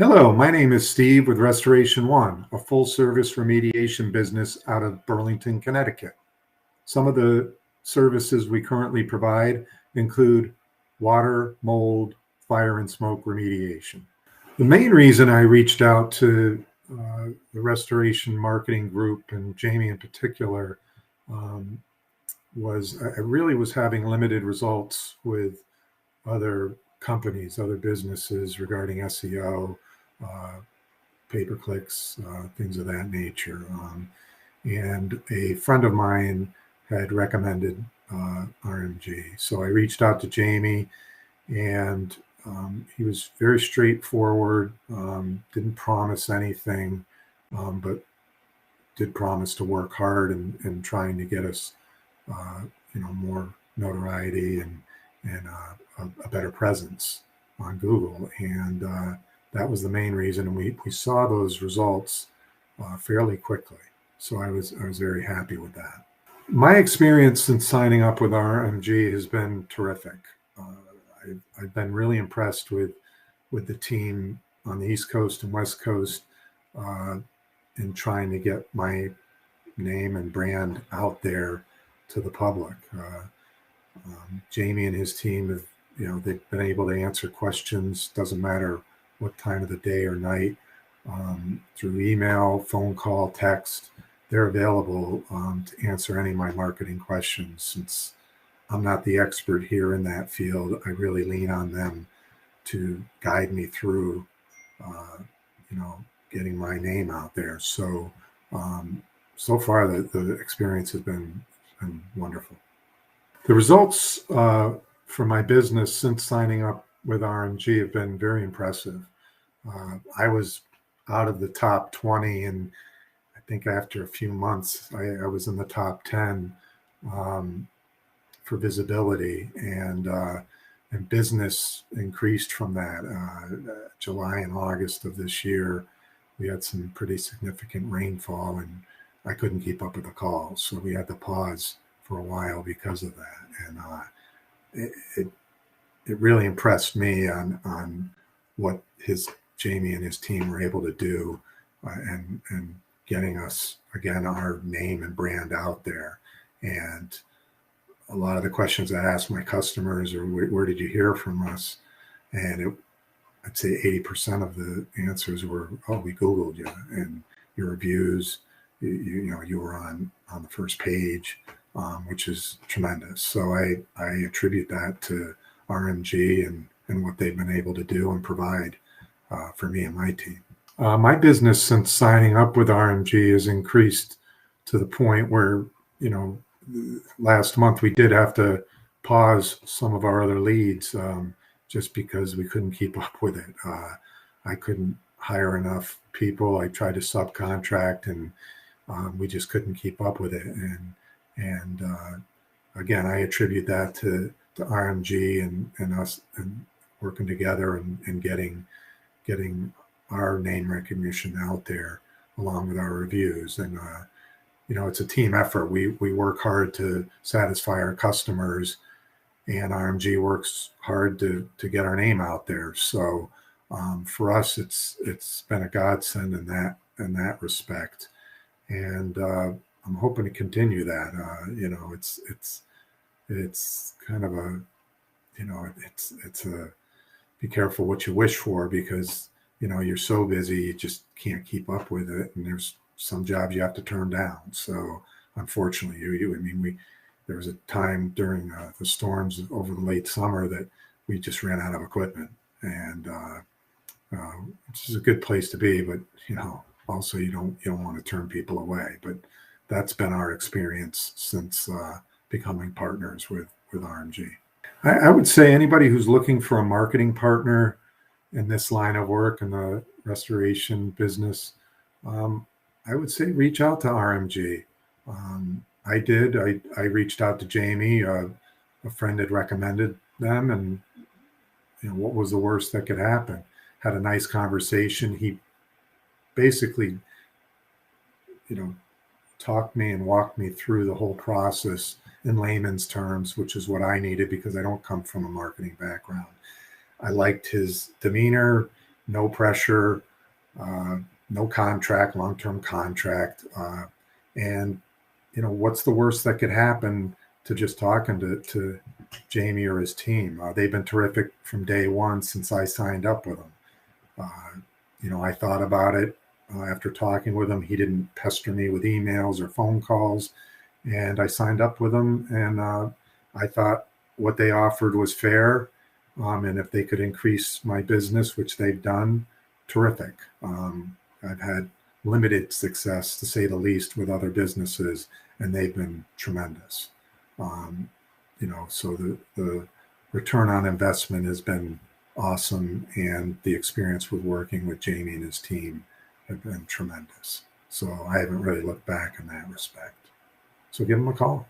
Hello, my name is Steve with Restoration One, a full-service remediation business out of Burlington, Connecticut. Some of the services we currently provide include water, mold, fire, and smoke remediation. The main reason I reached out to the Restoration Marketing Group and Jamie in particular was I really was having limited results with other companies, other businesses regarding SEO, pay-per-clicks, things of that nature. And a friend of mine had recommended RMG. So I reached out to Jamie, and he was very straightforward, didn't promise anything, but did promise to work hard in trying to get us, more notoriety and a better presence on Google. And that was the main reason. And we saw those results fairly quickly. So I was very happy with that. My experience since signing up with RMG has been terrific. I've been really impressed with the team on the East Coast and West Coast in trying to get my name and brand out there to the public. Jamie and his team have, they've been able to answer questions, doesn't matter what time of the day or night, through email, phone call, text. They're available to answer any of my marketing questions. Since I'm not the expert here in that field, I really lean on them to guide me through, getting my name out there. So, so far the experience has been wonderful. The results for my business since signing up with RMG have been very impressive. I was out of the top 20, and I think after a few months, I was in the top 10 for visibility, and business increased from that. July and August of this year, we had some pretty significant rainfall, and I couldn't keep up with the calls, so we had to pause for a while because of that. And it really impressed me on what Jamie and his team were able to do, and getting us, again, our name and brand out there. And a lot of the questions I asked my customers are, where did you hear from us? And I'd say 80% of the answers were, oh, we Googled you, and your reviews, you were on the first page, which is tremendous. So I attribute that to RMG and what they've been able to do and provide for me and my team. My business since signing up with RMG has increased to the point where, last month we did have to pause some of our other leads just because we couldn't keep up with it. I couldn't hire enough people. I tried to subcontract, and we just couldn't keep up with it. And again, I attribute that to RMG and us and working together and getting our name recognition out there along with our reviews. And it's a team effort. We work hard to satisfy our customers, and RMG works hard to get our name out there. So for us, it's been a godsend in that respect. And I'm hoping to continue that. It's kind of a, it's a, be careful what you wish for, because, you're so busy, you just can't keep up with it. And there's some jobs you have to turn down. So unfortunately, there was a time during the storms over the late summer that we just ran out of equipment, and which is a good place to be, but, also you don't want to turn people away. But that's been our experience since becoming partners with RMG. I would say anybody who's looking for a marketing partner in this line of work, in the restoration business, I would say reach out to RMG. I did. I reached out to Jamie. A friend had recommended them, and what was the worst that could happen? Had a nice conversation. He basically, talked me and walked me through the whole process in layman's terms, which is what I needed because I don't come from a marketing background. I liked his demeanor. no pressure, no contract, long-term contract. And, what's the worst that could happen to just talking to Jamie or his team? They've been terrific from day one since I signed up with them. I thought about it after talking with him. He didn't pester me with emails or phone calls. And I signed up with them, and I thought what they offered was fair. And if they could increase my business, which they've done, terrific. I've had limited success, to say the least, with other businesses, and they've been tremendous. So the return on investment has been awesome, and the experience with working with Jamie and his team have been tremendous. So I haven't really looked back in that respect. So give them a call.